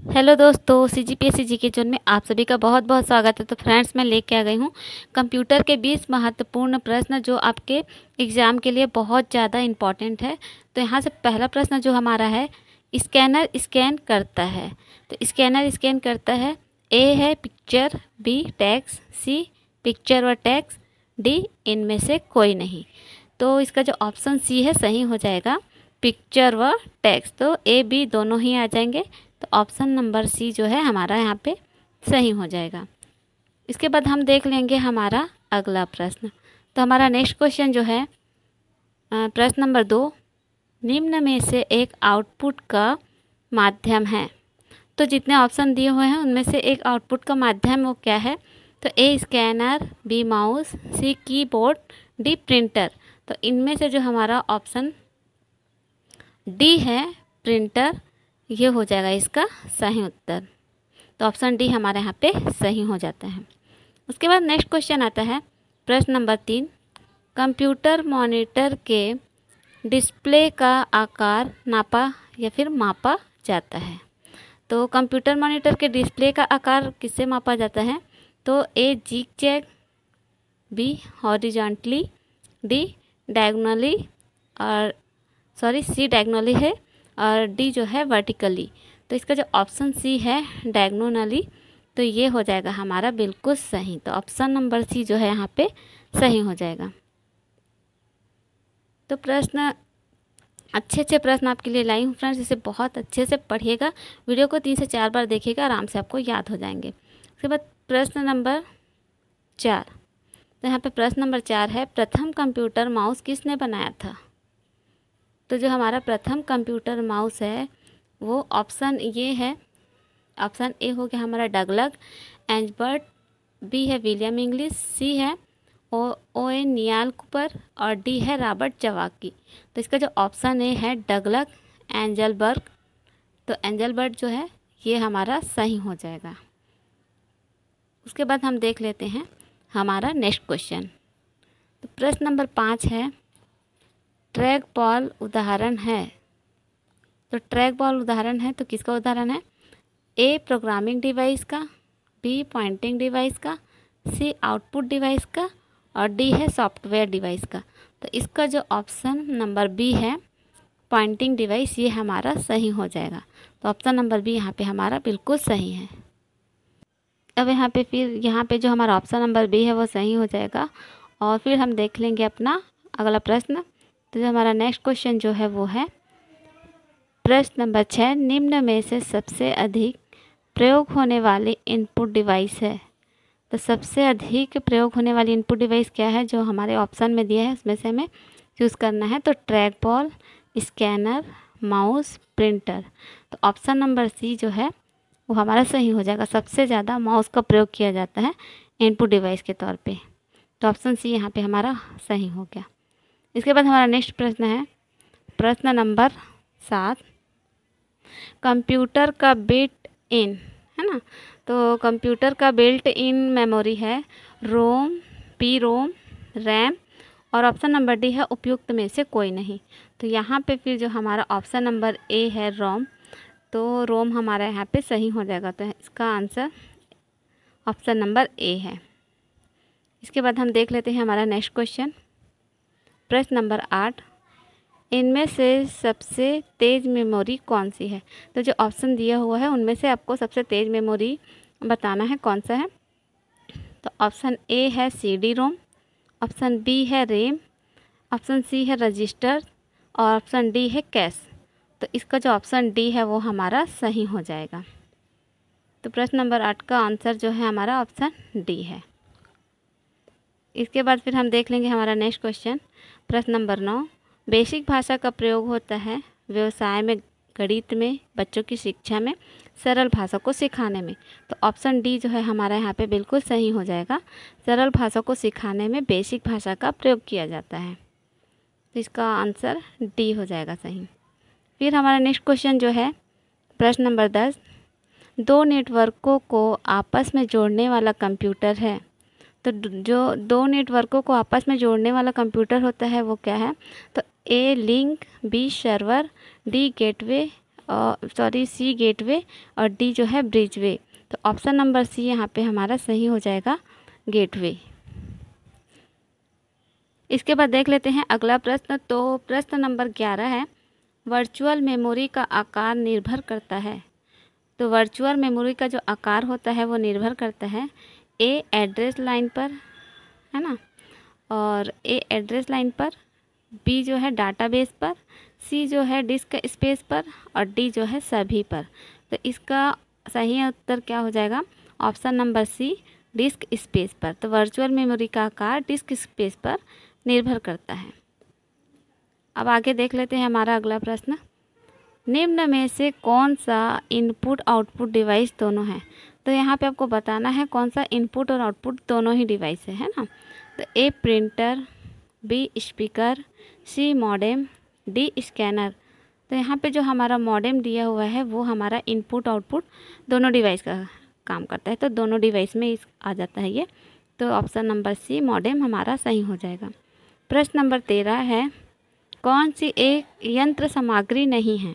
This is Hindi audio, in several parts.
हेलो दोस्तों, सीजीपीएससी जीके जोन में आप सभी का बहुत बहुत स्वागत है। तो फ्रेंड्स, मैं लेके आ गई हूँ कंप्यूटर के 20 महत्वपूर्ण प्रश्न जो आपके एग्ज़ाम के लिए बहुत ज़्यादा इम्पॉर्टेंट है। तो यहाँ से पहला प्रश्न जो हमारा है, स्कैनर स्कैन करता है। तो स्कैनर स्कैन करता है, ए है पिक्चर, बी टेक्स्ट, सी पिक्चर व टेक्स्ट, डी इनमें से कोई नहीं। तो इसका जो ऑप्शन सी है सही हो जाएगा, पिक्चर व टेक्स्ट। तो ए बी दोनों ही आ जाएंगे। तो ऑप्शन नंबर सी जो है हमारा यहाँ पे सही हो जाएगा। इसके बाद हम देख लेंगे हमारा अगला प्रश्न। तो हमारा नेक्स्ट क्वेश्चन जो है प्रश्न नंबर 2, निम्न में से एक आउटपुट का माध्यम है। तो जितने ऑप्शन दिए हुए हैं उनमें से एक आउटपुट का माध्यम वो क्या है? तो ए स्कैनर, बी माउस, सी कीबोर्ड, डी प्रिंटर। तो इनमें से जो हमारा ऑप्शन डी है, प्रिंटर, ये हो जाएगा इसका सही उत्तर। तो ऑप्शन डी हमारे यहाँ पे सही हो जाता है। उसके बाद नेक्स्ट क्वेश्चन आता है प्रश्न नंबर 3, कंप्यूटर मॉनिटर के डिस्प्ले का आकार नापा या फिर मापा जाता है। तो कंप्यूटर मॉनिटर के डिस्प्ले का आकार किससे मापा जाता है? तो A zigzag, B horizontally, D diagonally, और सी डायगोनली है, और डी जो है वर्टिकली। तो इसका जो ऑप्शन सी है डायगोनली, तो ये हो जाएगा हमारा बिल्कुल सही। तो ऑप्शन नंबर सी जो है यहाँ पे सही हो जाएगा। तो प्रश्न अच्छे प्रश्न आपके लिए लाई हूँ फ्रेंड्स, इसे बहुत अच्छे से पढ़िएगा, वीडियो को 3 से 4 बार देखिएगा, आराम से आपको याद हो जाएंगे। उसके बाद प्रश्न नंबर 4। तो यहाँ पे प्रश्न नंबर 4 है, प्रथम कंप्यूटर माउस किसने बनाया था? तो जो हमारा प्रथम कंप्यूटर माउस है वो ऑप्शन ये है, ऑप्शन ए हो गया हमारा डगलग एंजबर्ट, बी है विलियम इंग्लिश, सी है ओ ए नियाल कूपर, और डी है रॉबर्ट जवाकी। तो इसका जो ऑप्शन ए है डगलग एंजलबर्ग, तो एंजलबर्ट जो है ये हमारा सही हो जाएगा। उसके बाद हम देख लेते हैं हमारा नेक्स्ट क्वेश्चन। तो प्रश्न नंबर 5 है, ट्रैक बॉल उदाहरण है। तो ट्रैक बॉल उदाहरण है तो किसका उदाहरण है? ए प्रोग्रामिंग डिवाइस का, बी पॉइंटिंग डिवाइस का, सी आउटपुट डिवाइस का, और डी है सॉफ्टवेयर डिवाइस का। तो इसका जो ऑप्शन नंबर बी है पॉइंटिंग डिवाइस, ये हमारा सही हो जाएगा। तो ऑप्शन नंबर बी यहाँ पे हमारा बिल्कुल सही है। अब यहाँ पे जो हमारा ऑप्शन नंबर बी है वो सही हो जाएगा। और फिर हम देख लेंगे अपना अगला प्रश्न। तो जो हमारा नेक्स्ट क्वेश्चन जो है वो है प्रश्न नंबर 6, निम्न में से सबसे अधिक प्रयोग होने वाली इनपुट डिवाइस है। तो सबसे अधिक प्रयोग होने वाली इनपुट डिवाइस क्या है? जो हमारे ऑप्शन में दिया है उसमें से हमें चूज़ करना है। तो track ball, scanner, mouse, printer. तो ऑप्शन नंबर सी जो है वो हमारा सही हो जाएगा। सबसे ज़्यादा माउस का प्रयोग किया जाता है इनपुट डिवाइस के तौर पे। तो ऑप्शन सी यहाँ पे हमारा सही हो गया। इसके बाद हमारा नेक्स्ट प्रश्न है प्रश्न नंबर 7, कंप्यूटर का बिल्ट इन, है ना, तो कंप्यूटर का बिल्ट इन मेमोरी है रोम, पी रोम, रैम, और ऑप्शन नंबर डी है उपयुक्त में से कोई नहीं। तो यहाँ पे फिर जो हमारा ऑप्शन नंबर ए है रोम, तो रोम हमारा यहाँ पे सही हो जाएगा। तो इसका आंसर ऑप्शन नंबर ए है। इसके बाद हम देख लेते हैं हमारा नेक्स्ट क्वेश्चन प्रश्न नंबर 8, इनमें से सबसे तेज़ मेमोरी कौन सी है? तो जो ऑप्शन दिया हुआ है उनमें से आपको सबसे तेज़ मेमोरी बताना है कौन सा है। तो ऑप्शन ए है C D ROM, option B है रैम, ऑप्शन सी है रजिस्टर, और ऑप्शन डी है कैश। तो इसका जो ऑप्शन डी है वो हमारा सही हो जाएगा। तो प्रश्न नंबर 8 का आंसर जो है हमारा ऑप्शन डी है। इसके बाद फिर हम देख लेंगे हमारा नेक्स्ट क्वेश्चन प्रश्न नंबर 9, बेसिक भाषा का प्रयोग होता है व्यवसाय में, गणित में, बच्चों की शिक्षा में, सरल भाषा को सिखाने में। तो ऑप्शन डी जो है हमारा यहाँ पे बिल्कुल सही हो जाएगा। सरल भाषा को सिखाने में बेसिक भाषा का प्रयोग किया जाता है। तो इसका आंसर डी हो जाएगा सही। फिर हमारा नेक्स्ट क्वेश्चन जो है प्रश्न नंबर 10, दो नेटवर्कों को आपस में जोड़ने वाला कंप्यूटर है। तो जो दो नेटवर्कों को आपस में जोड़ने वाला कंप्यूटर होता है वो क्या है? तो A link, B server, D gateway, sorry C gateway और डी जो है ब्रिजवे। तो ऑप्शन नंबर सी यहाँ पे हमारा सही हो जाएगा, गेटवे। इसके बाद देख लेते हैं अगला प्रश्न। तो प्रश्न नंबर 11 है, वर्चुअल मेमोरी का आकार निर्भर करता है। तो वर्चुअल मेमोरी का जो आकार होता है वो निर्भर करता है ए एड्रेस लाइन पर, है ना, और ए एड्रेस लाइन पर, बी जो है डाटाबेस पर, सी जो है डिस्क स्पेस पर और डी जो है सभी पर। तो इसका सही उत्तर क्या हो जाएगा, option number C, disk space पर। तो वर्चुअल मेमोरी का आकार डिस्क स्पेस पर निर्भर करता है। अब आगे देख लेते हैं हमारा अगला प्रश्न। निम्न में से कौन सा इनपुट आउटपुट डिवाइस दोनों है। तो यहाँ पे आपको बताना है कौन सा इनपुट और आउटपुट दोनों ही डिवाइस है ना। तो ए प्रिंटर, बी स्पीकर, सी मॉडेम, डी स्कैनर। तो यहाँ पे जो हमारा मॉडेम दिया हुआ है वो हमारा इनपुट आउटपुट दोनों डिवाइस का काम करता है। तो दोनों डिवाइस में इस आ जाता है ये। तो ऑप्शन नंबर सी मॉडेम हमारा सही हो जाएगा। प्रश्न नंबर 13 है, कौन सी एक यंत्र सामग्री नहीं है।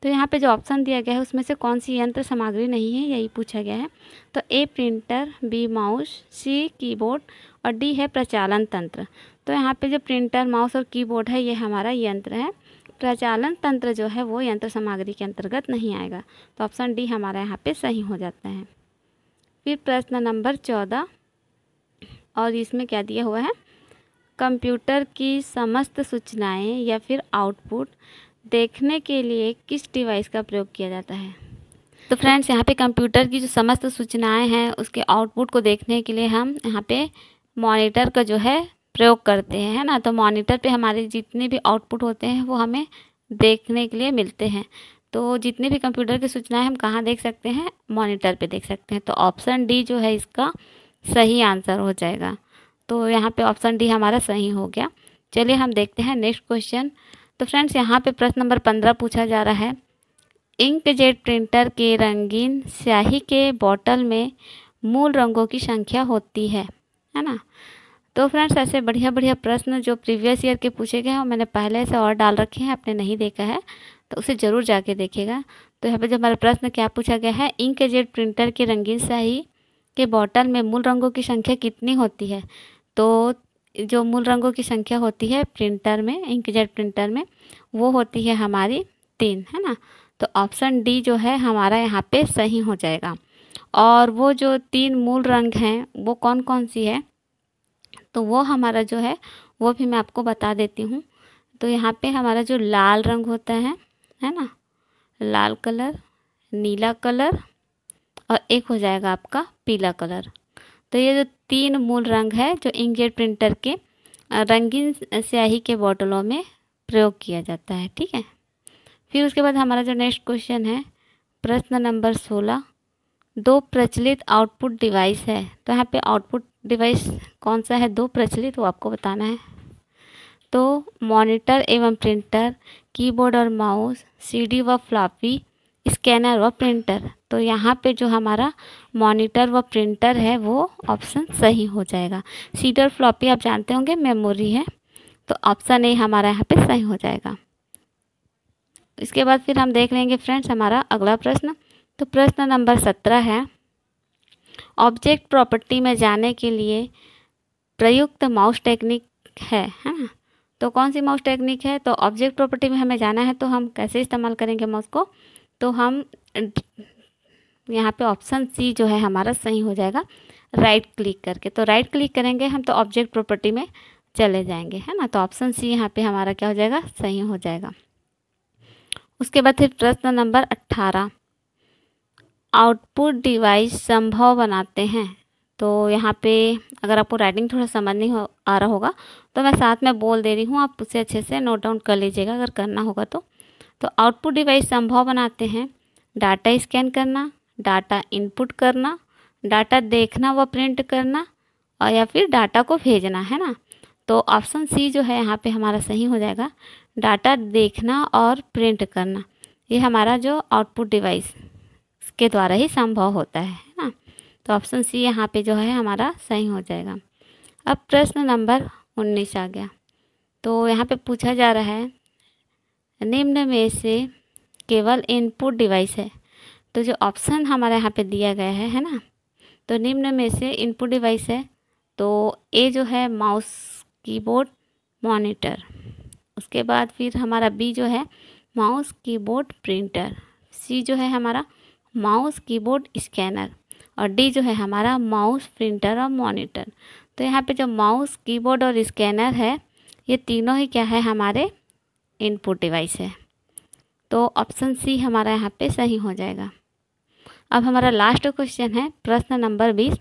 तो यहाँ पे जो ऑप्शन दिया गया है उसमें से कौन सी यंत्र सामग्री नहीं है, यही पूछा गया है। तो ए प्रिंटर, बी माउस, सी कीबोर्ड और डी है प्रचालन तंत्र। तो यहाँ पे जो प्रिंटर, माउस और कीबोर्ड है ये हमारा यंत्र है। प्रचालन तंत्र जो है वो यंत्र सामग्री के अंतर्गत नहीं आएगा। तो ऑप्शन डी हमारा यहाँ पे सही हो जाता है। फिर प्रश्न नंबर 14 और इसमें क्या दिया हुआ है, कंप्यूटर की समस्त सूचनाएं या फिर आउटपुट देखने के लिए किस डिवाइस का प्रयोग किया जाता है। तो फ्रेंड्स यहाँ पे कंप्यूटर की जो समस्त सूचनाएं हैं उसके आउटपुट को देखने के लिए हम यहाँ पे मॉनिटर का जो है प्रयोग करते हैं, है ना। तो मॉनिटर पे हमारे जितने भी आउटपुट होते हैं वो हमें देखने के लिए मिलते हैं। तो जितने भी कंप्यूटर की सूचनाएं हम कहाँ देख सकते हैं, मॉनिटर पे देख सकते हैं। तो ऑप्शन डी जो है इसका सही आंसर हो जाएगा। तो यहाँ पे ऑप्शन डी हमारा सही हो गया। चलिए हम देखते हैं नेक्स्ट क्वेश्चन। तो फ्रेंड्स यहाँ पे प्रश्न नंबर 15 पूछा जा रहा है, इंकजेट प्रिंटर के रंगीन स्याही के बॉटल में मूल रंगों की संख्या होती है ना। तो फ्रेंड्स ऐसे बढ़िया बढ़िया प्रश्न जो प्रीवियस ईयर के पूछे गए हैं मैंने पहले से और डाल रखे हैं, आपने नहीं देखा है तो उसे ज़रूर जाके देखिएगा। तो यहाँ पे जो हमारा प्रश्न क्या पूछा गया है, इंकजेट प्रिंटर के रंगीन स्याही के बॉटल में मूल रंगों की संख्या कितनी होती है। तो जो मूल रंगों की संख्या होती है प्रिंटर में, इंकजेट प्रिंटर में, वो होती है हमारी 3, है ना। तो ऑप्शन डी जो है हमारा यहाँ पे सही हो जाएगा। और वो जो 3 मूल रंग हैं वो कौन कौन सी है, तो वो हमारा जो है वो भी मैं आपको बता देती हूँ। तो यहाँ पे हमारा जो लाल रंग होता है ना, लाल कलर, नीला कलर और एक हो जाएगा आपका पीला कलर। तो ये जो 3 मूल रंग है जो इंकजेट प्रिंटर के रंगीन स्याही के बोतलों में प्रयोग किया जाता है, ठीक है। फिर उसके बाद हमारा जो नेक्स्ट क्वेश्चन है प्रश्न नंबर 16, 2 प्रचलित आउटपुट डिवाइस है। तो यहाँ पे आउटपुट डिवाइस कौन सा है 2 प्रचलित, वो आपको बताना है। तो मॉनिटर एवं प्रिंटर, कीबोर्ड और माउस, सीडी व फ्लॉपी, स्कैनर व प्रिंटर। तो यहाँ पे जो हमारा मॉनिटर व प्रिंटर है वो ऑप्शन सही हो जाएगा। सीडी और फ्लॉपी आप जानते होंगे मेमोरी है, तो ऑप्शन ए हमारा यहाँ पे सही हो जाएगा। इसके बाद फिर हम देख लेंगे फ्रेंड्स हमारा अगला प्रश्न। तो प्रश्न नंबर 17 है, ऑब्जेक्ट प्रॉपर्टी में जाने के लिए प्रयुक्त माउस टेक्निक है ना। तो कौन सी माउस टेक्निक है, तो ऑब्जेक्ट प्रॉपर्टी में हमें जाना है तो हम कैसे इस्तेमाल करेंगे माउस को, तो हम यहाँ पे ऑप्शन सी जो है हमारा सही हो जाएगा, राइट क्लिक करके। तो राइट क्लिक करेंगे हम तो ऑब्जेक्ट प्रॉपर्टी में चले जाएंगे, है ना। तो ऑप्शन सी यहाँ पे हमारा क्या हो जाएगा, सही हो जाएगा। उसके बाद फिर प्रश्न नंबर 18, आउटपुट डिवाइस संभव बनाते हैं। तो यहाँ पे अगर आपको राइटिंग थोड़ा समझ नहीं आ रहा होगा तो मैं साथ में बोल दे रही हूँ, आप उसे अच्छे से नोट डाउन कर लीजिएगा अगर करना होगा तो। आउटपुट डिवाइस संभव बनाते हैं डाटा स्कैन करना, डाटा इनपुट करना, डाटा देखना व प्रिंट करना और या फिर डाटा को भेजना, है ना। तो ऑप्शन सी जो है यहाँ पे हमारा सही हो जाएगा, डाटा देखना और प्रिंट करना। ये हमारा जो आउटपुट डिवाइस के द्वारा ही संभव होता है ना। तो ऑप्शन सी यहाँ पे जो है हमारा सही हो जाएगा। अब प्रश्न नंबर 19 आ गया। तो यहाँ पे पूछा जा रहा है, निम्न में से केवल इनपुट डिवाइस है। तो जो ऑप्शन हमारे यहाँ पे दिया गया है ना, तो निम्न में से इनपुट डिवाइस है तो ए जो है माउस, कीबोर्ड, मॉनिटर। उसके बाद फिर हमारा बी जो है माउस, कीबोर्ड, प्रिंटर। सी जो है हमारा माउस, कीबोर्ड, स्कैनर। और डी जो है हमारा माउस, प्रिंटर और मॉनिटर। तो यहाँ पे जो माउस, कीबोर्ड और स्कैनर है ये तीनों ही क्या है, हमारे इनपुट डिवाइस है। तो ऑप्शन सी हमारा यहाँ पे सही हो जाएगा। अब हमारा लास्ट क्वेश्चन है प्रश्न नंबर 20।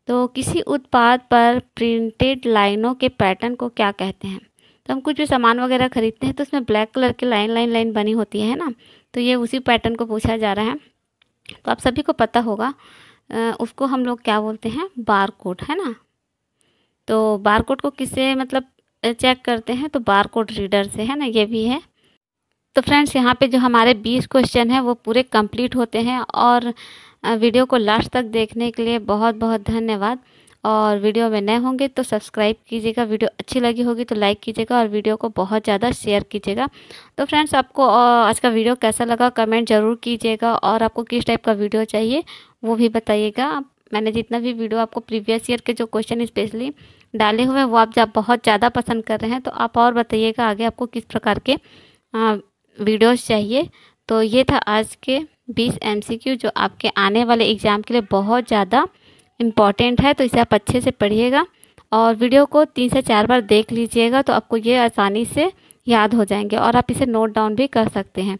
तो किसी उत्पाद पर प्रिंटेड लाइनों के पैटर्न को क्या कहते हैं? तो हम कुछ भी सामान वगैरह खरीदते हैं तो उसमें ब्लैक कलर की लाइन बनी होती है ना, तो ये उसी पैटर्न को पूछा जा रहा है। तो आप सभी को पता होगा उसको हम लोग क्या बोलते हैं, बारकोड, है ना। तो बारकोड को किससे मतलब चेक करते हैं? तो बारकोड रीडर से, है ना, ये भी है। तो फ्रेंड्स यहाँ पे जो हमारे 20 क्वेश्चन हैं वो पूरे कंप्लीट होते हैं। और वीडियो को लास्ट तक देखने के लिए बहुत बहुत धन्यवाद। और वीडियो में नए होंगे तो सब्सक्राइब कीजिएगा, वीडियो अच्छी लगी होगी तो लाइक कीजिएगा और वीडियो को बहुत ज़्यादा शेयर कीजिएगा। तो फ्रेंड्स आपको आज का वीडियो कैसा लगा कमेंट ज़रूर कीजिएगा, और आपको किस टाइप का वीडियो चाहिए वो भी बताइएगा। मैंने जितना भी वीडियो आपको प्रीवियस ईयर के जो क्वेश्चन स्पेशली डाले हुए हैं वो आप बहुत ज़्यादा पसंद कर रहे हैं, तो आप और बताइएगा आगे आपको किस प्रकार के वीडियोस चाहिए। तो ये था आज के 20 MCQ जो आपके आने वाले एग्ज़ाम के लिए बहुत ज़्यादा इम्पॉर्टेंट है। तो इसे आप अच्छे से पढ़िएगा और वीडियो को 3 से 4 बार देख लीजिएगा, तो आपको ये आसानी से याद हो जाएंगे और आप इसे नोट डाउन भी कर सकते हैं।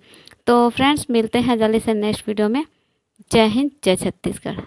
तो फ्रेंड्स मिलते हैं जल्दी से नेक्स्ट वीडियो में। जय हिंद, जय छत्तीसगढ़।